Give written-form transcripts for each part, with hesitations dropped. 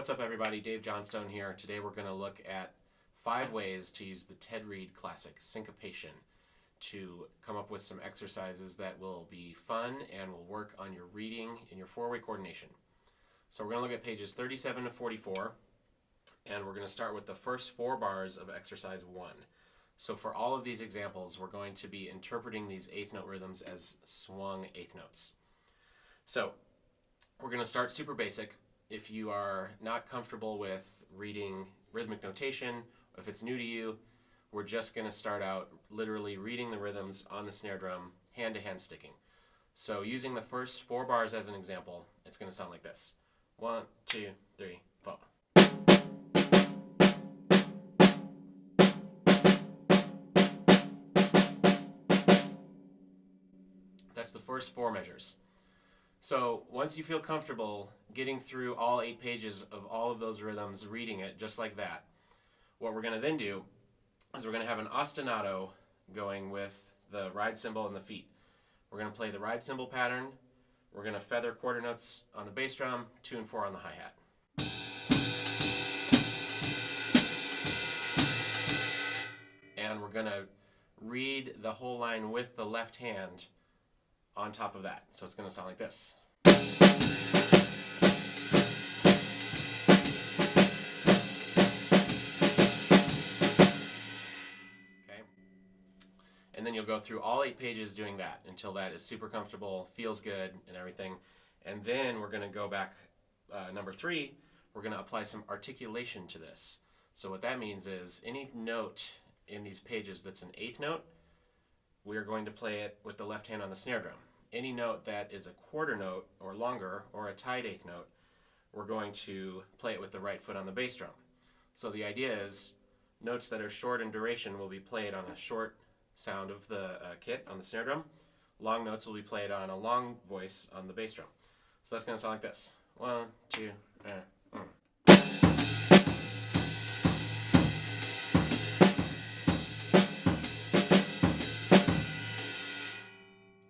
What's up, everybody? Dave Johnstone here. Today we're going to look at 5 ways to use the Ted Reed classic Syncopation to come up with some exercises that will be fun and will work on your reading and your four-way coordination. So we're going to look at pages 37 to 44, and we're going to start with the first 4 bars of exercise 1. So for all of these examples, we're going to be interpreting these eighth note rhythms as swung eighth notes. So we're going to start super basic. If you are not comfortable with reading rhythmic notation, if it's new to you, we're just going to start out literally reading the rhythms on the snare drum, hand-to-hand sticking. So using the first 4 bars as an example, it's going to sound like this. 1, 2, 3, 4. That's the first 4 measures. So once you feel comfortable getting through all 8 pages of all of those rhythms, reading it just like that, what we're going to then do is we're going to have an ostinato going with the ride cymbal and the feet. We're going to play the ride cymbal pattern. We're going to feather quarter notes on the bass drum, 2 and 4 on the hi-hat. And we're going to read the whole line with the left hand on top of that. So it's going to sound like this. Okay. And then you'll go through all 8 pages doing that until that is super comfortable, feels good, and everything. And then we're going to go back, number 3, we're going to apply some articulation to this. So what that means is any note in these pages that's an eighth note, we are going to play it with the left hand on the snare drum. Any note that is a quarter note or longer or a tied eighth note, we're going to play it with the right foot on the bass drum. So the idea is notes that are short in duration will be played on a short sound of the kit on the snare drum. Long notes will be played on a long voice on the bass drum. So that's going to sound like this. 1, 2, 1.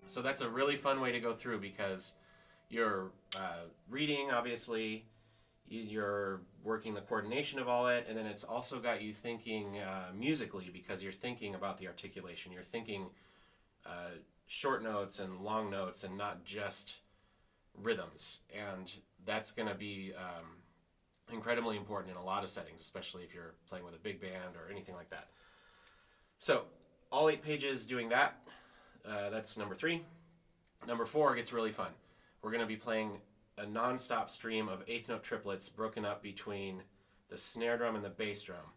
So that's a really fun way to go through because you're reading, obviously, you're working the coordination of all it, and then it's also got you thinking musically because you're thinking about the articulation. You're thinking short notes and long notes and not just rhythms. And that's going to be incredibly important in a lot of settings, especially if you're playing with a big band or anything like that. So all 8 pages doing that. That's number 3. Number 4 gets really fun. We're going to be playing a non-stop stream of eighth note triplets broken up between the snare drum and the bass drum.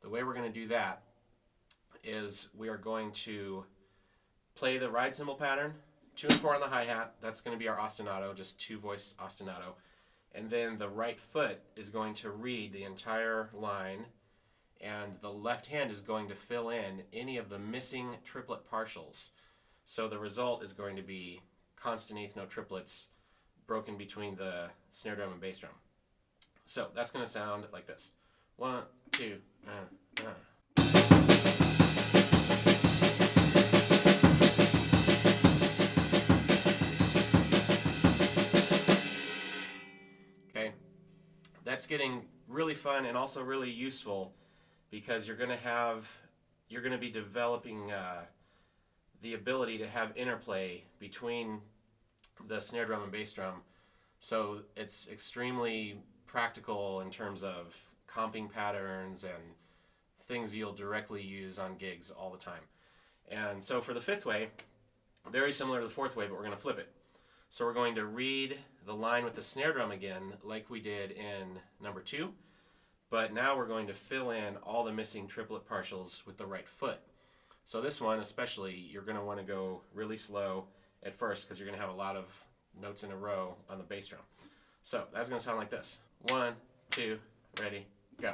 The way we're going to do that is we are going to play the ride cymbal pattern, 2 and 4 on the hi-hat. That's going to be our ostinato, just 2-voice ostinato. And then the right foot is going to read the entire line, and the left hand is going to fill in any of the missing triplet partials. So the result is going to be constant eighth note triplets broken between the snare drum and bass drum. So that's going to sound like this. 1, 2, Okay, that's getting really fun and also really useful because you're going to be developing the ability to have interplay between the snare drum and bass drum. So it's extremely practical in terms of comping patterns and things you'll directly use on gigs all the time. And so for the 5th way, very similar to the 4th way, but we're going to flip it. So we're going to read the line with the snare drum again like we did in number 2, but now we're going to fill in all the missing triplet partials with the right foot. So this one especially, you're going to want to go really slow at first because you're going to have a lot of notes in a row on the bass drum. So that's going to sound like this. 1, 2, ready, go.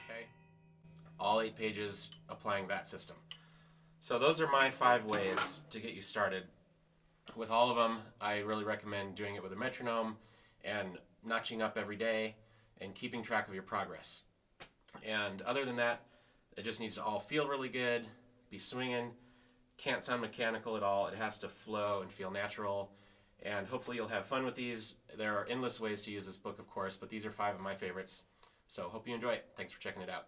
Okay, all 8 pages applying that system. So those are my 5 ways to get you started. With all of them, I really recommend doing it with a metronome and notching up every day and keeping track of your progress. And other than that, It just needs to all feel really good, be swinging, can't sound mechanical at all. It has to flow and feel natural. And hopefully you'll have fun with these. There are endless ways to use this book, of course, but these are 5 of my favorites. So hope you enjoy it. Thanks for checking it out.